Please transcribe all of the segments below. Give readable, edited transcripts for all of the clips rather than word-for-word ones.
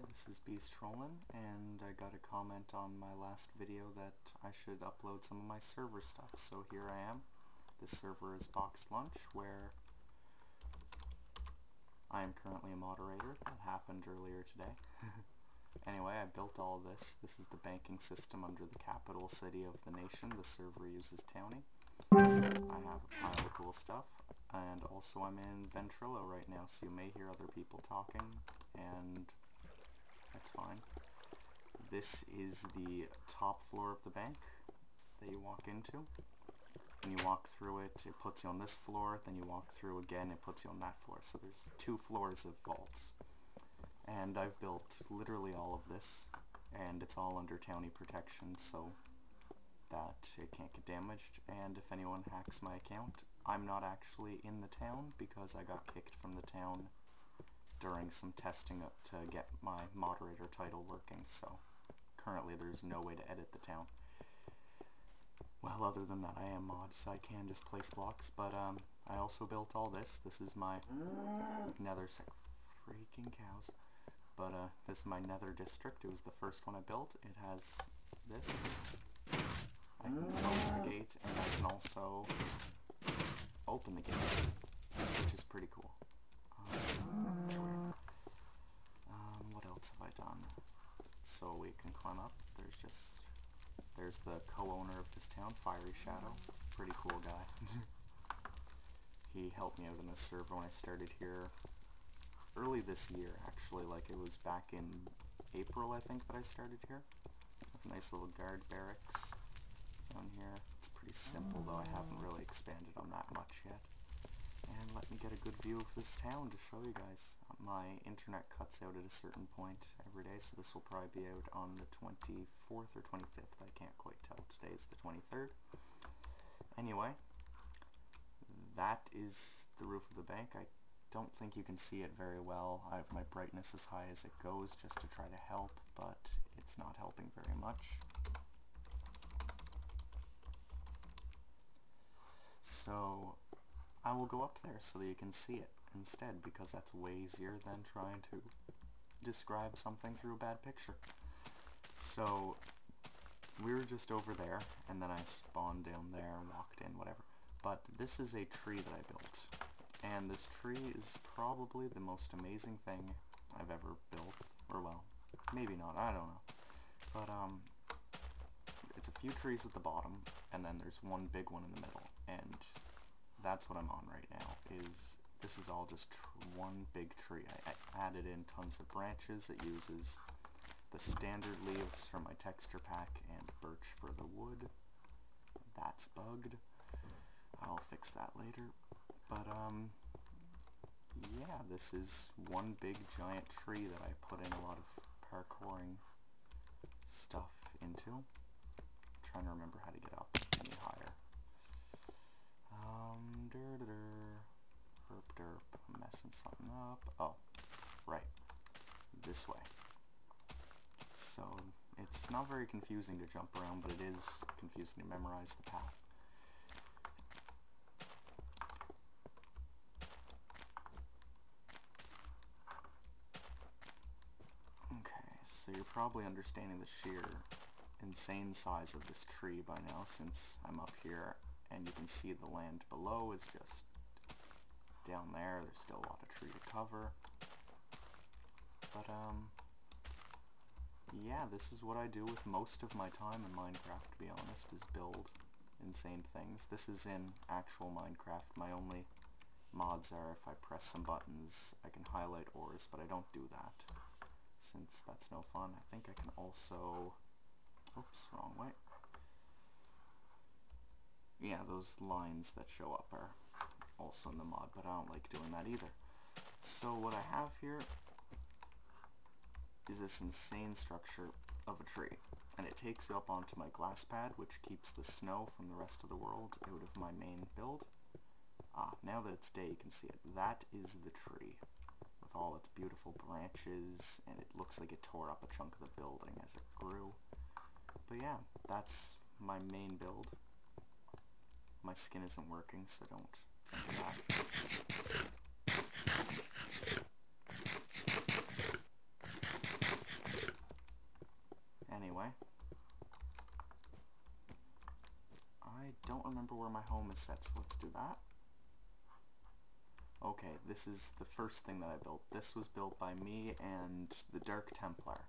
this is Beast Rollin', and I got a comment on my last video that I should upload some of my server stuff, so here I am. This server is Boxed Lunch, where I am currently a moderator. That happened earlier today. Anyway, I built all of this. This is the banking system under the capital city of the nation. The server uses Towny. I have a pile of cool stuff, and also I'm in Ventrilo right now, so you may hear other people talking, and that's fine. This is the top floor of the bank that you walk into. When you walk through it, it puts you on this floor, then you walk through again, it puts you on that floor. So there's 2 floors of vaults. And I've built literally all of this, and it's all under Towny protection so that it can't get damaged. And if anyone hacks my account, I'm not actually in the town because I got kicked from the town during some testing to get my moderator title working, so currently there's no way to edit the town. Well, other than that, I am mod, so I can just place blocks, but I also built all this. This is my nether freaking cows. But this is my nether district. It was the first one I built. It has this. I can close the gate, and I can also open the gate, which is pretty cool. What else have I done? So we can climb up. There's the co-owner of this town, Fiery Shadow. Pretty cool guy. He helped me out in this server when I started here early this year, actually. Like, it was back in April, I think, that I started here. With a nice little guard barracks down here. It's pretty simple, though. I haven't really expanded on that much yet. And let me get a good view of this town to show you guys. My internet cuts out at a certain point every day, so this will probably be out on the 24th or 25th. I can't quite tell. Today's the 23rd. Anyway, that is the roof of the bank. I don't think you can see it very well. I have my brightness as high as it goes just to try to help, but it's not helping very much. So I will go up there so that you can see it instead, because that's way easier than trying to describe something through a bad picture. So we were just over there, and then I spawned down there and walked in, whatever. But this is a tree that I built, and this tree is probably the most amazing thing I've ever built, or well, maybe not, I don't know. But it's a few trees at the bottom, and then there's one big one in the middle, and that's what I'm on right now. This is all just one big tree. I added in tons of branches. It uses the standard leaves from my texture pack and birch for the wood. That's bugged. I'll fix that later. But yeah, this is one big giant tree that I put in a lot of parkouring stuff into. I'm trying to remember how to get up any higher. Derp derp, I'm messing something up. Oh, right, this way. So it's not very confusing to jump around, but it is confusing to memorize the path. Okay, so you're probably understanding the sheer insane size of this tree by now, since I'm up here and you can see the land below is just down there. There's still a lot of tree to cover. But yeah, this is what I do with most of my time in Minecraft, to be honest, is build insane things. This is in actual Minecraft. My only mods are if I press some buttons, I can highlight ores, but I don't do that, since that's no fun. I think I can also... Oops, wrong way. Yeah, those lines that show up are also in the mod, but I don't like doing that either. So what I have here is this insane structure of a tree, and it takes you up onto my glass pad, which keeps the snow from the rest of the world out of my main build. Now that it's day, you can see it. That is the tree, with all its beautiful branches, and it looks like it tore up a chunk of the building as it grew. But yeah, that's my main build. My skin isn't working, so don't think of that. remember where my home is set, so let's do that. Okay, this is the first thing that I built. This was built by me and the Dark Templar.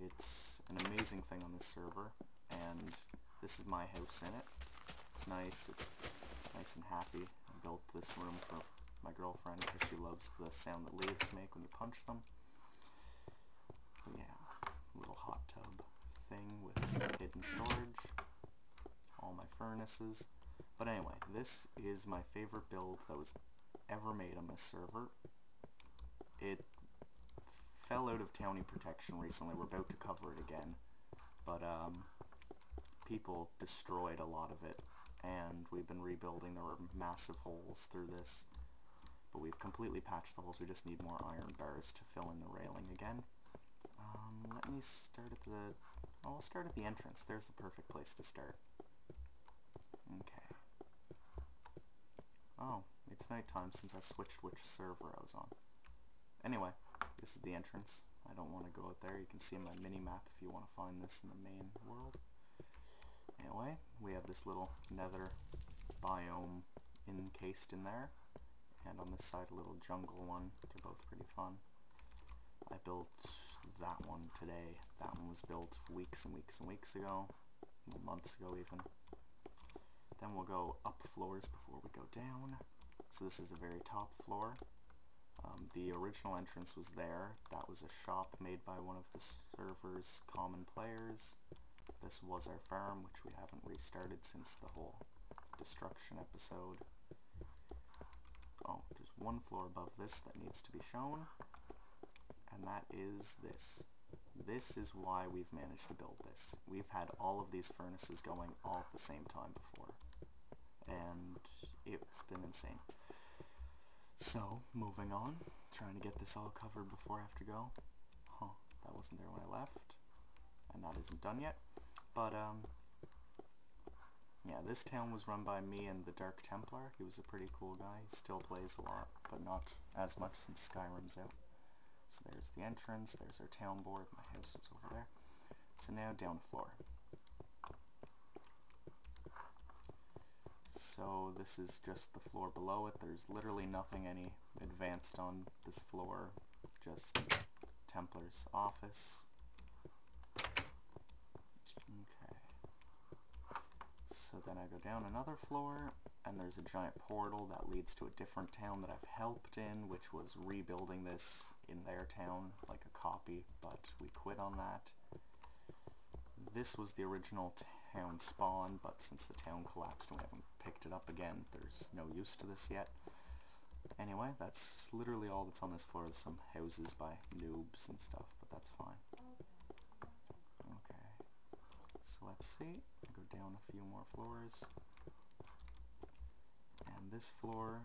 It's an amazing thing on this server, and this is my house in it. It's nice and happy. I built this room for my girlfriend because she loves the sound that leaves make when you punch them. But yeah, little hot tub thing with hidden storage, all my furnaces. But anyway, this is my favorite build that was ever made on this server. It fell out of Townie protection recently. We're about to cover it again, but people destroyed a lot of it, and we've been rebuilding. There were massive holes through this, but we've completely patched the holes. We just need more iron bars to fill in the railing again. Let me start at the... Oh, I'll start at the entrance. There's the perfect place to start. Okay. Oh, it's nighttime since I switched which server I was on. Anyway, this is the entrance. I don't want to go out there. You can see my mini-map if you want to find this in the main world. Anyway, we have this little nether biome encased in there. And on this side a little jungle one. They're both pretty fun. I built that one today. That one was built weeks and weeks and weeks ago. Well, months ago even. Then we'll go up floors before we go down. So this is the very top floor. The original entrance was there. That was a shop made by one of the server's common players. This was our farm, which we haven't restarted since the whole destruction episode. Oh, there's one floor above this that needs to be shown, and that is this. This is why we've managed to build this. We've had all of these furnaces going all at the same time before, and it's been insane. So, moving on, trying to get this all covered before I have to go. Huh, that wasn't there when I left, and that isn't done yet. But, yeah, this town was run by me and the Dark Templar. He was a pretty cool guy. He still plays a lot, but not as much since Skyrim's out. So there's the entrance, there's our town board, my house is over there. So now down a floor. So this is just the floor below it. There's literally nothing any advanced on this floor, just Templar's office. Okay. So then I go down another floor, and there's a giant portal that leads to a different town that I've helped in, which was rebuilding this in their town, like a copy, but we quit on that. This was the original town spawn, but since the town collapsed and we haven't picked it up again, there's no use to this yet. Anyway, that's literally all that's on this floor. There's some houses by noobs and stuff, but that's fine. Okay, so let's see. I go down a few more floors, and this floor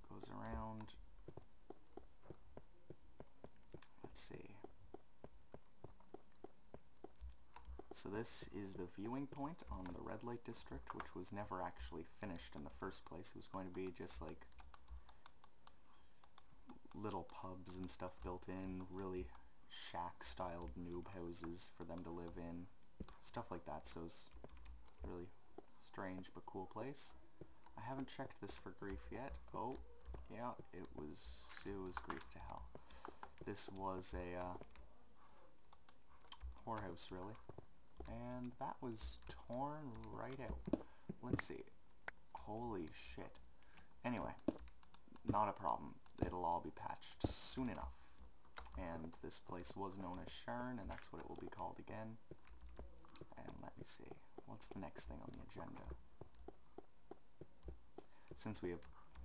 goes around. Let's see. So this is the viewing point on the Red Light District, which was never actually finished in the first place. It was going to be just like little pubs and stuff built in, really shack-styled noob houses for them to live in, stuff like that. So it's a really strange but cool place. I haven't checked this for grief yet. Oh, yeah, it was grief to hell. This was a whorehouse, really. And that was torn right out. Let's see. Holy shit. Anyway, not a problem. It'll all be patched soon enough. And this place was known as Sharn, and that's what it will be called again. And let me see. What's the next thing on the agenda? Since we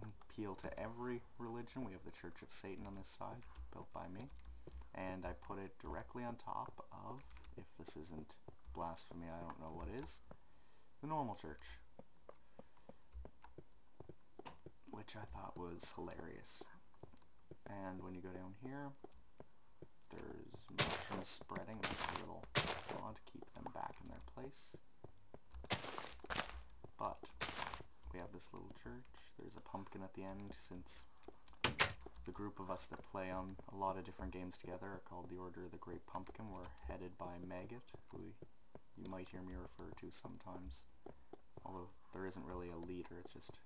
appeal to every religion, we have the Church of Satan on this side, built by me. And I put it directly on top of, if this isn't blasphemy, I don't know what is, the normal church, which I thought was hilarious. And when you go down here, there's mushrooms spreading. That's a little odd. Keep them back in their place. But we have this little church. There's a pumpkin at the end, since the group of us that play on a lot of different games together are called the Order of the Great Pumpkin. We're headed by Maggot, who you might hear me refer to sometimes Although there isn't really a leader, it's just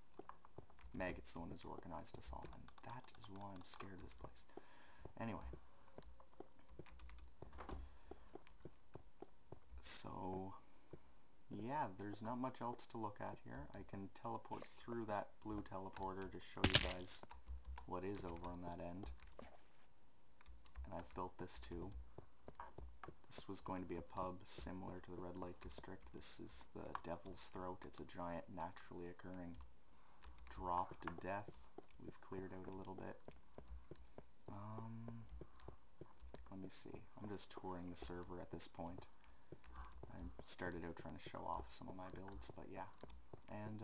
Maggot's the one who's organized us all, and that is why I'm scared of this place. Anyway. So, yeah, there's not much else to look at here. I can teleport through that blue teleporter to show you guys what is over on that end. And I've built this too. This was going to be a pub similar to the Red Light District. This is the Devil's Throat. It's a giant naturally occurring drop to death. We've cleared out a little bit. Let me see. I'm just touring the server at this point. I started out trying to show off some of my builds, but yeah. And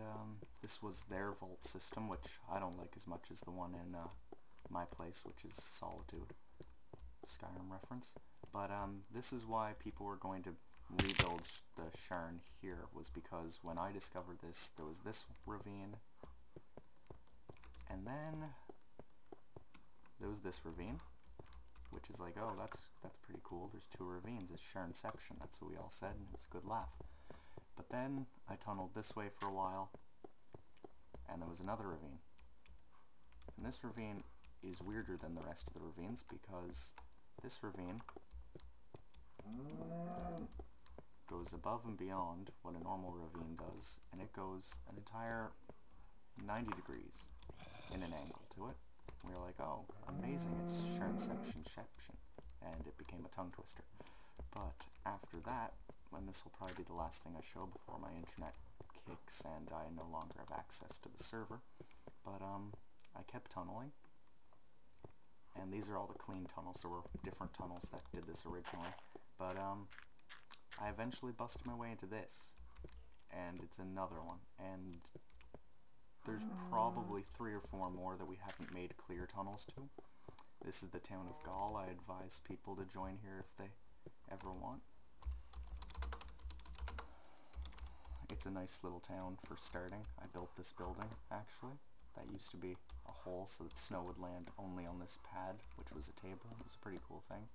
this was their vault system, which I don't like as much as the one in my place, which is Solitude. Skyrim reference. But this is why people were going to rebuild the Sharn here, was because when I discovered this, there was this ravine, and then there was this ravine, which is like, oh, that's pretty cool. There's two ravines. It's Sharnception. That's what we all said, and it was a good laugh. But then I tunneled this way for a while, and there was another ravine. And this ravine is weirder than the rest of the ravines, because this ravine goes above and beyond what a normal ravine does, and it goes an entire 90 degrees in an angle to it. We were like, oh, amazing, it's Sharnception, and it became a tongue twister. But after that, and this will probably be the last thing I show before my internet kicks and I no longer have access to the server, but I kept tunneling, and these are all the clean tunnels. There were different tunnels that did this originally, but I eventually busted my way into this, and it's another one, and there's probably 3 or 4 more that we haven't made clear tunnels to. This is the town of Gaul. I advise people to join here if they ever want. It's a nice little town for starting. I built this building, actually. That used to be a hole so that snow would land only on this pad, which was a table. It was a pretty cool thing.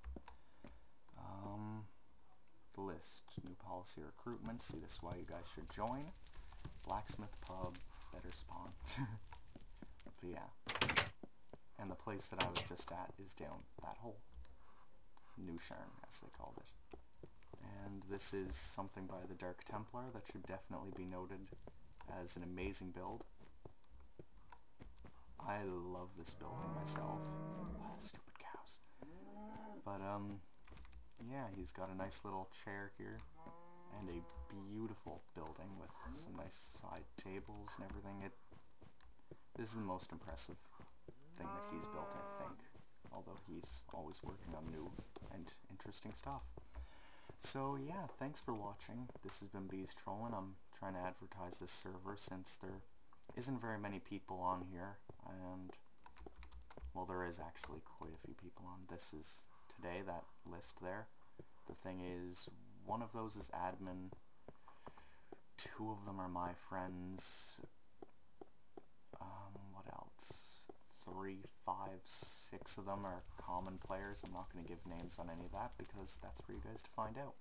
The list. New policy recruitment. See, this is why you guys should join. Blacksmith pub. Better spawn. But yeah. And the place that I was just at is down that hole. New Sharn, as they called it. And this is something by the Dark Templar that should definitely be noted as an amazing build. I love this building myself. Oh, stupid cows. But, yeah, he's got a nice little chair here, and a beautiful building with some nice side tables and everything. This is the most impressive thing that he's built, I think, although he's always working on new and interesting stuff. So yeah, thanks for watching. This has been Bees Trollin'. I'm trying to advertise this server since there isn't very many people on here, and well, there is actually quite a few people on. This is today, that list there. The thing is, one of those is admin, 2 of them are my friends, what else, 3, 5, 6 of them are common players. I'm not going to give names on any of that because that's for you guys to find out.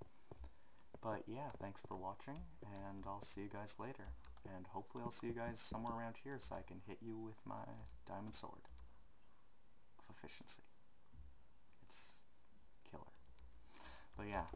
But yeah, thanks for watching, and I'll see you guys later. And hopefully I'll see you guys somewhere around here so I can hit you with my diamond sword of efficiency. It's killer. But yeah.